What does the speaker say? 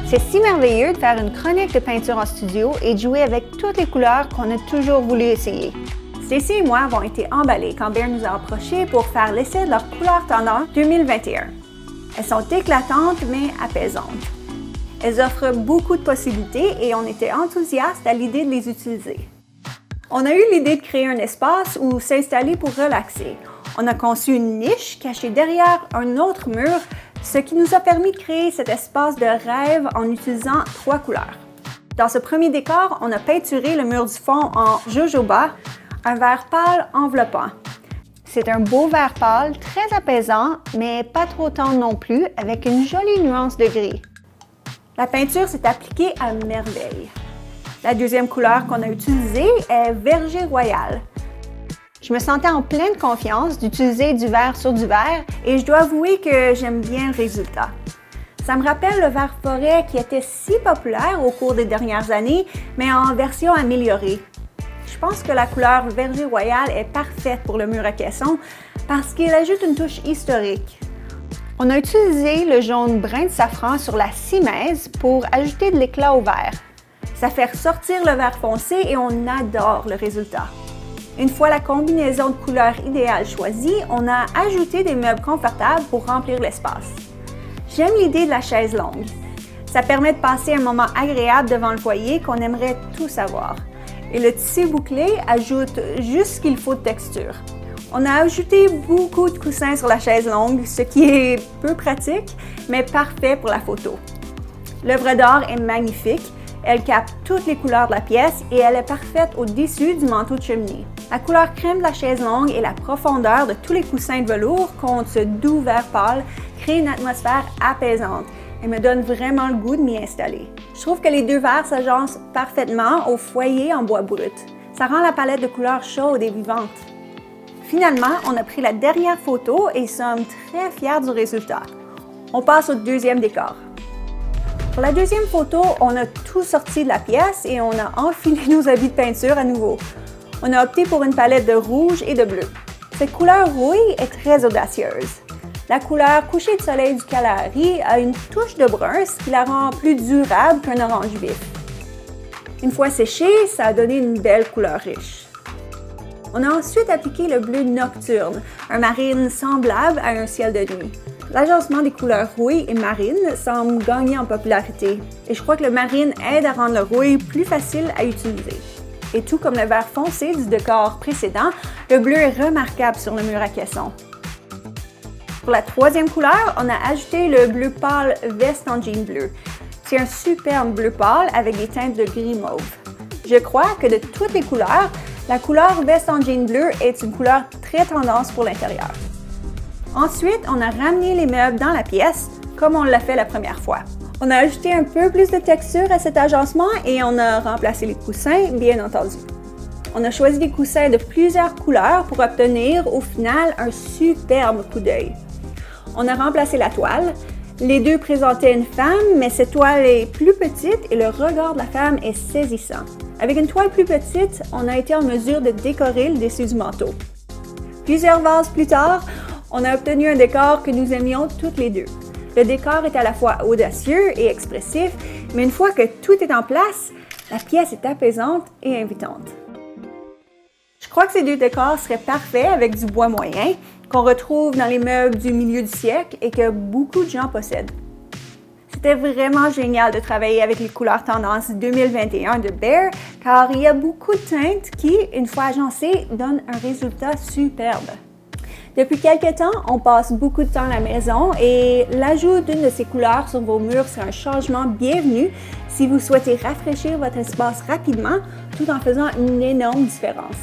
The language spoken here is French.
C'est si merveilleux de faire une chronique de peinture en studio et de jouer avec toutes les couleurs qu'on a toujours voulu essayer. Stacy et moi avons été emballés quand Behr nous a approchés pour faire l'essai de leurs couleurs tendance 2021. Elles sont éclatantes mais apaisantes. Elles offrent beaucoup de possibilités et on était enthousiastes à l'idée de les utiliser. On a eu l'idée de créer un espace où s'installer pour relaxer. On a conçu une niche cachée derrière un autre mur, ce qui nous a permis de créer cet espace de rêve en utilisant 3 couleurs. Dans ce premier décor, on a peinturé le mur du fond en jojoba, un vert pâle enveloppant. C'est un beau vert pâle, très apaisant, mais pas trop tendre non plus, avec une jolie nuance de gris. La peinture s'est appliquée à merveille. La deuxième couleur qu'on a utilisée est Verger Royal. Je me sentais en pleine confiance d'utiliser du vert sur du vert et je dois avouer que j'aime bien le résultat. Ça me rappelle le vert forêt qui était si populaire au cours des dernières années, mais en version améliorée. Je pense que la couleur Verger Royal est parfaite pour le mur à caisson parce qu'il ajoute une touche historique. On a utilisé le jaune brun de safran sur la simèse pour ajouter de l'éclat au vert. Ça fait ressortir le vert foncé et on adore le résultat. Une fois la combinaison de couleurs idéale choisie, on a ajouté des meubles confortables pour remplir l'espace. J'aime l'idée de la chaise longue. Ça permet de passer un moment agréable devant le foyer qu'on aimerait tous avoir. Et le tissu bouclé ajoute juste ce qu'il faut de texture. On a ajouté beaucoup de coussins sur la chaise longue, ce qui est peu pratique, mais parfait pour la photo. L'œuvre d'art est magnifique, elle capte toutes les couleurs de la pièce et elle est parfaite au-dessus du manteau de cheminée. La couleur crème de la chaise longue et la profondeur de tous les coussins de velours contre ce doux vert pâle créent une atmosphère apaisante et me donne vraiment le goût de m'y installer. Je trouve que les deux verts s'agencent parfaitement au foyer en bois brut. Ça rend la palette de couleurs chaude et vivante. Finalement, on a pris la dernière photo et sommes très fiers du résultat. On passe au deuxième décor. Pour la deuxième photo, on a tout sorti de la pièce et on a enfilé nos habits de peinture à nouveau. On a opté pour une palette de rouge et de bleu. Cette couleur rouille est très audacieuse. La couleur coucher de soleil du Kalahari a une touche de brun, ce qui la rend plus durable qu'un orange vif. Une fois séché, ça a donné une belle couleur riche. On a ensuite appliqué le bleu nocturne, un marine semblable à un ciel de nuit. L'agencement des couleurs rouille et marine semble gagner en popularité, et je crois que le marine aide à rendre le rouille plus facile à utiliser. Et tout comme le vert foncé du décor précédent, le bleu est remarquable sur le mur à caisson. Pour la troisième couleur, on a ajouté le bleu pâle veste en jean bleu. C'est un superbe bleu pâle avec des teintes de gris mauve. Je crois que de toutes les couleurs, la couleur veste en jean bleu est une couleur très tendance pour l'intérieur. Ensuite, on a ramené les meubles dans la pièce, comme on l'a fait la première fois. On a ajouté un peu plus de texture à cet agencement et on a remplacé les coussins, bien entendu. On a choisi des coussins de plusieurs couleurs pour obtenir, au final, un superbe coup d'œil. On a remplacé la toile. Les deux présentaient une femme, mais cette toile est plus petite et le regard de la femme est saisissant. Avec une toile plus petite, on a été en mesure de décorer le dessus du manteau. Plusieurs vases plus tard, on a obtenu un décor que nous aimions toutes les deux. Le décor est à la fois audacieux et expressif, mais une fois que tout est en place, la pièce est apaisante et invitante. Je crois que ces deux décors seraient parfaits avec du bois moyen, qu'on retrouve dans les meubles du milieu du siècle et que beaucoup de gens possèdent. C'était vraiment génial de travailler avec les couleurs tendance 2021 de Behr, car il y a beaucoup de teintes qui, une fois agencées, donnent un résultat superbe. Depuis quelques temps, on passe beaucoup de temps à la maison et l'ajout d'une de ces couleurs sur vos murs serait un changement bienvenu si vous souhaitez rafraîchir votre espace rapidement tout en faisant une énorme différence.